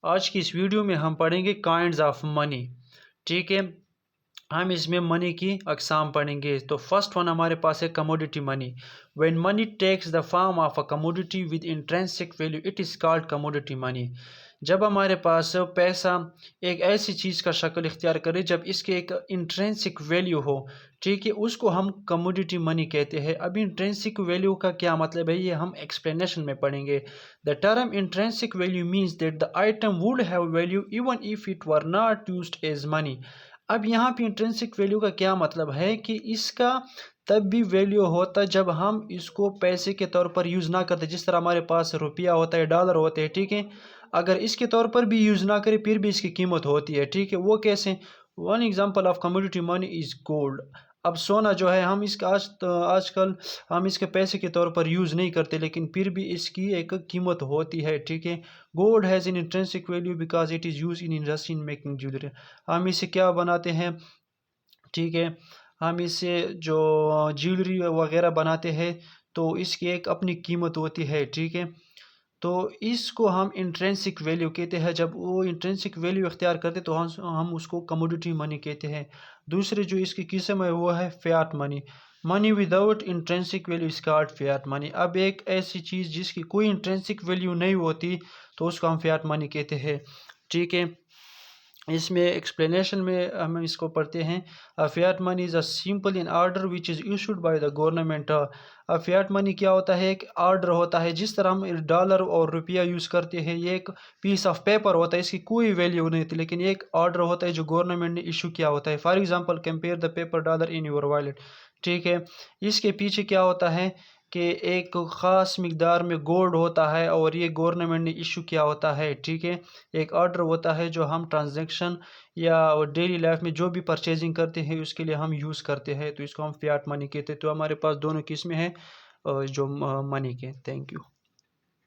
आज की इस वीडियो में हम पढ़ेंगे काइंड्स ऑफ मनी। ठीक है, हम इसमें मनी की अक़साम पढ़ेंगे। तो फर्स्ट वन हमारे पास है commodity money. When money takes the form of a commodity with intrinsic value it is called commodity money. जब हमारे पास पैसा एक ऐसी चीज़ का शक्ल इख्तियार करे जब इसके एक इंट्रिंसिक वैल्यू हो, ठीक है, उसको हम कमोडिटी मनी कहते हैं। अब इंट्रिंसिक वैल्यू का क्या मतलब है, ये हम एक्सप्लेनेशन में पढ़ेंगे। The term intrinsic value means that the item would have value even if it were not used as money. अब यहाँ पे इंट्रिंसिक वैल्यू का क्या मतलब है कि इसका तब भी वैल्यू होता है जब हम इसको पैसे के तौर पर यूज़ ना करते। जिस तरह हमारे पास रुपया होता है, डॉलर होते हैं, ठीक है, अगर इसके तौर पर भी यूज़ ना करें फिर भी इसकी कीमत होती है। ठीक है, वो कैसे? One example of commodity money is gold. अब सोना जो है हम इसका आजकल हम इसके पैसे के तौर पर यूज़ नहीं करते, लेकिन फिर भी इसकी एक कीमत होती है। ठीक है, gold has in intrinsic value because it is use in industry in making jewellery. हम इसे क्या बनाते हैं, ठीक है, हम इससे जो ज्वेलरी वगैरह बनाते हैं तो इसकी एक अपनी कीमत होती है। ठीक है, तो इसको हम इंट्रिंसिक वैल्यू कहते हैं। जब वो इंट्रिंसिक वैल्यू इख्तियार करते तो हम उसको कमोडिटी मनी कहते हैं। दूसरी जो इसकी किस्म है वो है Fiat money. Money without intrinsic value is called Fiat money. अब एक ऐसी चीज़ जिसकी कोई इंट्रिंसिक वैल्यू नहीं होती तो उसको हम फियाट मनी कहते हैं। ठीक है, इसमें एक्सप्लेनेशन में हम इसको पढ़ते हैं। Fiat money is a simple in order which is issued by the government. Fiat money क्या होता है? एक ऑर्डर होता है। जिस तरह हम डॉलर और रुपया यूज़ करते हैं, ये एक पीस ऑफ पेपर होता है, इसकी कोई वैल्यू नहीं होती, लेकिन एक ऑर्डर होता है जो गवर्नमेंट ने इशू किया होता है। For example compare the paper dollar in your wallet. ठीक है, इसके पीछे क्या होता है कि एक ख़ास मिकदार में गोल्ड होता है और ये गवर्नमेंट ने इशू किया होता है। ठीक है, एक ऑर्डर होता है जो हम ट्रांजैक्शन या डेली लाइफ में जो भी परचेजिंग करते हैं उसके लिए हम यूज़ करते हैं, तो इसको हम फियाट मनी कहते हैं। तो हमारे पास दोनों किस्में हैं जो मनी के। Thank you.